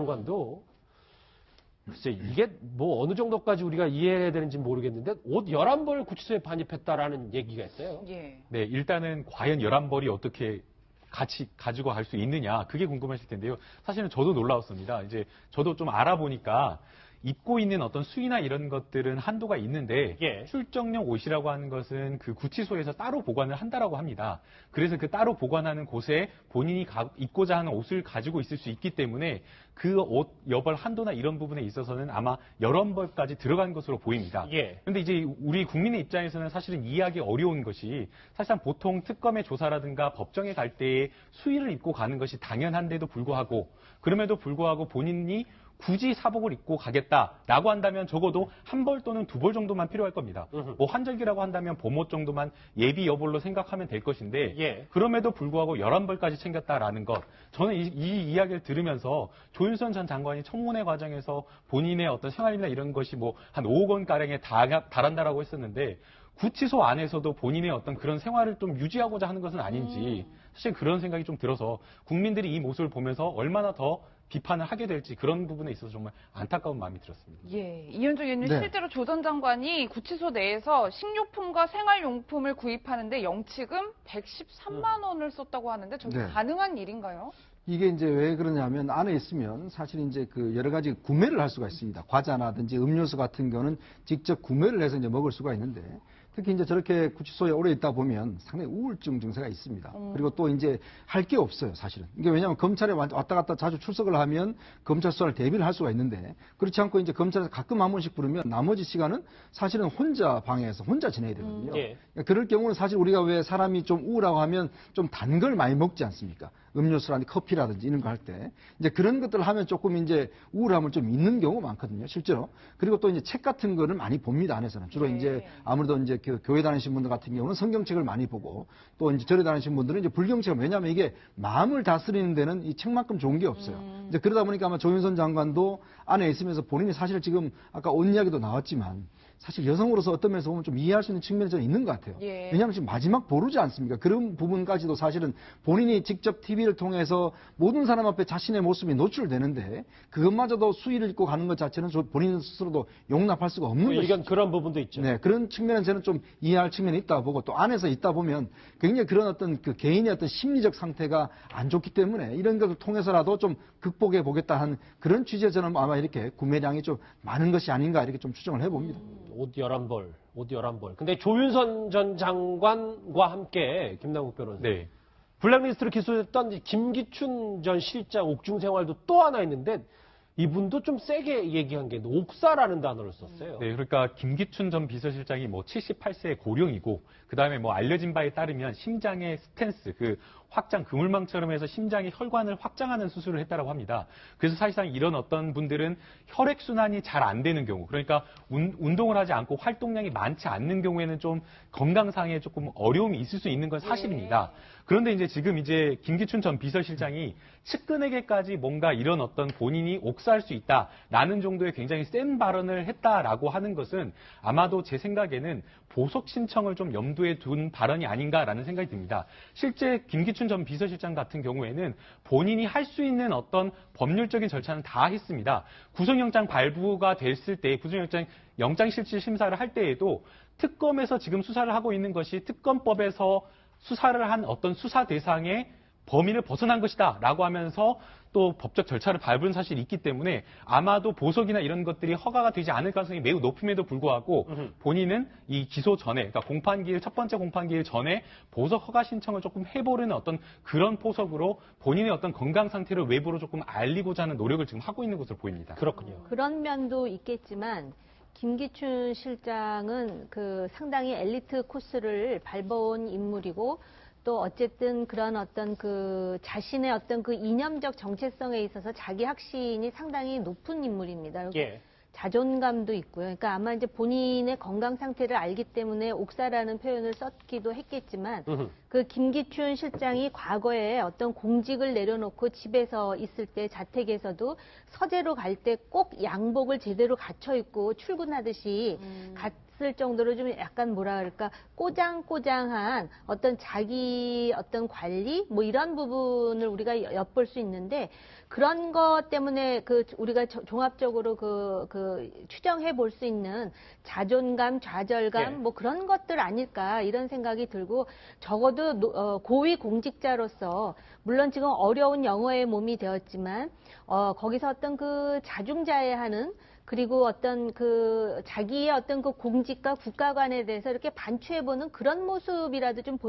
장관도 글쎄 이게 뭐 어느 정도까지 우리가 이해해야 되는지 모르겠는데 옷 11벌 구치소에 반입했다라는 얘기가 있어요. 예. 네, 일단은 과연 11벌이 어떻게 같이 가지고 갈 수 있느냐, 그게 궁금하실 텐데요. 사실은 저도 놀라웠습니다. 이제 저도 좀 알아보니까 입고 있는 어떤 수의나 이런 것들은 한도가 있는데 예. 출정용 옷이라고 하는 것은 그 구치소에서 따로 보관을 한다라고 합니다. 그래서 그 따로 보관하는 곳에 본인이 입고자 하는 옷을 가지고 있을 수 있기 때문에 그 옷 여벌 한도나 이런 부분에 있어서는 아마 11벌까지 들어간 것으로 보입니다. 예. 그런데 이제 우리 국민의 입장에서는 사실은 이해하기 어려운 것이 사실상 보통 특검의 조사라든가 법정에 갈 때에 수의를 입고 가는 것이 당연한데도 불구하고 그럼에도 불구하고 본인이 굳이 사복을 입고 가겠다라고 한다면 적어도 한 벌 또는 두 벌 정도만 필요할 겁니다. 뭐 환절기라고 한다면 봄옷 정도만 예비 여벌로 생각하면 될 것인데 예. 그럼에도 불구하고 11벌까지 챙겼다라는 것. 저는 이 이야기를 들으면서 조윤선 전 장관이 청문회 과정에서 본인의 어떤 생활이나 이런 것이 뭐 한 5억 원가량에 달한다라고 했었는데 구치소 안에서도 본인의 어떤 그런 생활을 좀 유지하고자 하는 것은 아닌지 사실 그런 생각이 좀 들어서 국민들이 이 모습을 보면서 얼마나 더 비판을 하게 될지 그런 부분에 있어서 정말 안타까운 마음이 들었습니다. 예, 이현주 의원님 네. 실제로 조 전 장관이 구치소 내에서 식료품과 생활용품을 구입하는데 영치금 113만 원을 썼다고 하는데 저게 네. 가능한 일인가요? 이게 이제 왜 그러냐면 안에 있으면 사실 이제 그 여러 가지 구매를 할 수가 있습니다. 과자라든지 음료수 같은 경우는 직접 구매를 해서 이제 먹을 수가 있는데 특히 이제 저렇게 구치소에 오래 있다 보면 상당히 우울증 증세가 있습니다. 그리고 또 이제 할 게 없어요, 사실은. 이게 왜냐하면 검찰에 왔다 갔다 자주 출석을 하면 검찰 수사를 대비를 할 수가 있는데 그렇지 않고 이제 검찰에서 가끔 한 번씩 부르면 나머지 시간은 사실은 혼자 방에서 혼자 지내야 되거든요. 예. 그러니까 그럴 경우는 사실 우리가 왜 사람이 좀 우울하고 하면 좀 단 걸 많이 먹지 않습니까? 음료수라든지 커피라든지 이런 거 할 때 이제 그런 것들을 하면 조금 이제 우울함을 좀 잊는 경우가 많거든요, 실제로. 그리고 또 이제 책 같은 거를 많이 봅니다, 안에서는. 주로 네. 이제 아무래도 이제 그 교회 다니신 분들 같은 경우는 성경책을 많이 보고 또 이제 절에 다니신 분들은 이제 불경책을 왜냐하면 이게 마음을 다스리는 데는 이 책만큼 좋은 게 없어요. 이제 그러다 보니까 아마 조윤선 장관도 안에 있으면서 본인이 사실 지금 아까 옷 이야기도 나왔지만 사실 여성으로서 어떤 면에서 보면 좀 이해할 수 있는 측면이 저는 있는 것 같아요. 예. 왜냐하면 지금 마지막 보루지 않습니까? 그런 부분까지도 사실은 본인이 직접 TV를 통해서 모든 사람 앞에 자신의 모습이 노출되는데 그것마저도 수의를 입고 가는 것 자체는 본인 스스로도 용납할 수가 없는 뭐 것이죠. 이건 그런 부분도 있죠. 네, 그런 측면은 저는 좀 이해할 측면이 있다고 보고 또 안에서 있다 보면 굉장히 그런 어떤 그 개인의 어떤 심리적 상태가 안 좋기 때문에 이런 것을 통해서라도 좀 극복해 보겠다 한 그런 취지에 저는 아마 이렇게 구매량이 좀 많은 것이 아닌가 이렇게 좀 추정을 해봅니다. 옷 11벌, 옷 11벌. 근데 조윤선 전 장관과 함께 김남국 변호사. 네. 블랙리스트로 기소됐던 김기춘 전 실장 옥중 생활도 또 하나 있는데 이분도 좀 세게 얘기한 게 옥사라는 단어를 썼어요. 네, 그러니까 김기춘 전 비서실장이 뭐 78세의 고령이고 그다음에 뭐 알려진 바에 따르면 심장의 스텐스 그 확장 그물망처럼 해서 심장의 혈관을 확장하는 수술을 했다라고 합니다. 그래서 사실상 이런 어떤 분들은 혈액 순환이 잘 안 되는 경우, 그러니까 운동을 하지 않고 활동량이 많지 않는 경우에는 좀 건강상에 조금 어려움이 있을 수 있는 건 사실입니다. 그런데 이제 지금 이제 김기춘 전 비서실장이 측근에게까지 뭔가 이런 어떤 본인이 옥사할 수 있다라는 정도의 굉장히 센 발언을 했다라고 하는 것은 아마도 제 생각에는 보석 신청을 좀 염두에 둔 발언이 아닌가라는 생각이 듭니다. 실제 김기춘 전 비서실장 같은 경우에는 본인이 할 수 있는 어떤 법률적인 절차는 다 했습니다. 구속영장 발부가 됐을 때 구속영장 영장실질 심사를 할 때에도 특검에서 지금 수사를 하고 있는 것이 특검법에서 수사를 한 어떤 수사 대상의 범위를 벗어난 것이다 라고 하면서 또 법적 절차를 밟은 사실이 있기 때문에 아마도 보석이나 이런 것들이 허가가 되지 않을 가능성이 매우 높음에도 불구하고 본인은 이 기소 전에, 그러니까 공판기일, 첫 번째 공판기일 전에 보석 허가 신청을 조금 해보려는 어떤 그런 포석으로 본인의 어떤 건강 상태를 외부로 조금 알리고자 하는 노력을 지금 하고 있는 것으로 보입니다. 그렇군요. 그런 면도 있겠지만 김기춘 실장은 그 상당히 엘리트 코스를 밟아온 인물이고 또 어쨌든 그런 어떤 그 자신의 어떤 그 이념적 정체성에 있어서 자기 확신이 상당히 높은 인물입니다. 예. 자존감도 있고요. 그러니까 아마 이제 본인의 건강 상태를 알기 때문에 옥사라는 표현을 썼기도 했겠지만 그 김기춘 실장이 과거에 어떤 공직을 내려놓고 집에서 있을 때 자택에서도 서재로 갈 때 꼭 양복을 제대로 갖춰 입고 출근하듯이 갔을 정도로 좀 약간 뭐라 그럴까 꼬장꼬장한 어떤 자기 어떤 관리 뭐 이런 부분을 우리가 엿볼 수 있는데 그런 것 때문에 그 우리가 종합적으로 그 추정해 볼 수 있는 자존감, 좌절감 예. 뭐 그런 것들 아닐까 이런 생각이 들고 적어도 고위 공직자로서 물론 지금 어려운 영어의 몸이 되었지만 거기서 어떤 그 자중자애하는 그리고 어떤 그 자기의 어떤 그 공직과 국가관에 대해서 이렇게 반추해보는 그런 모습이라도 좀 보여.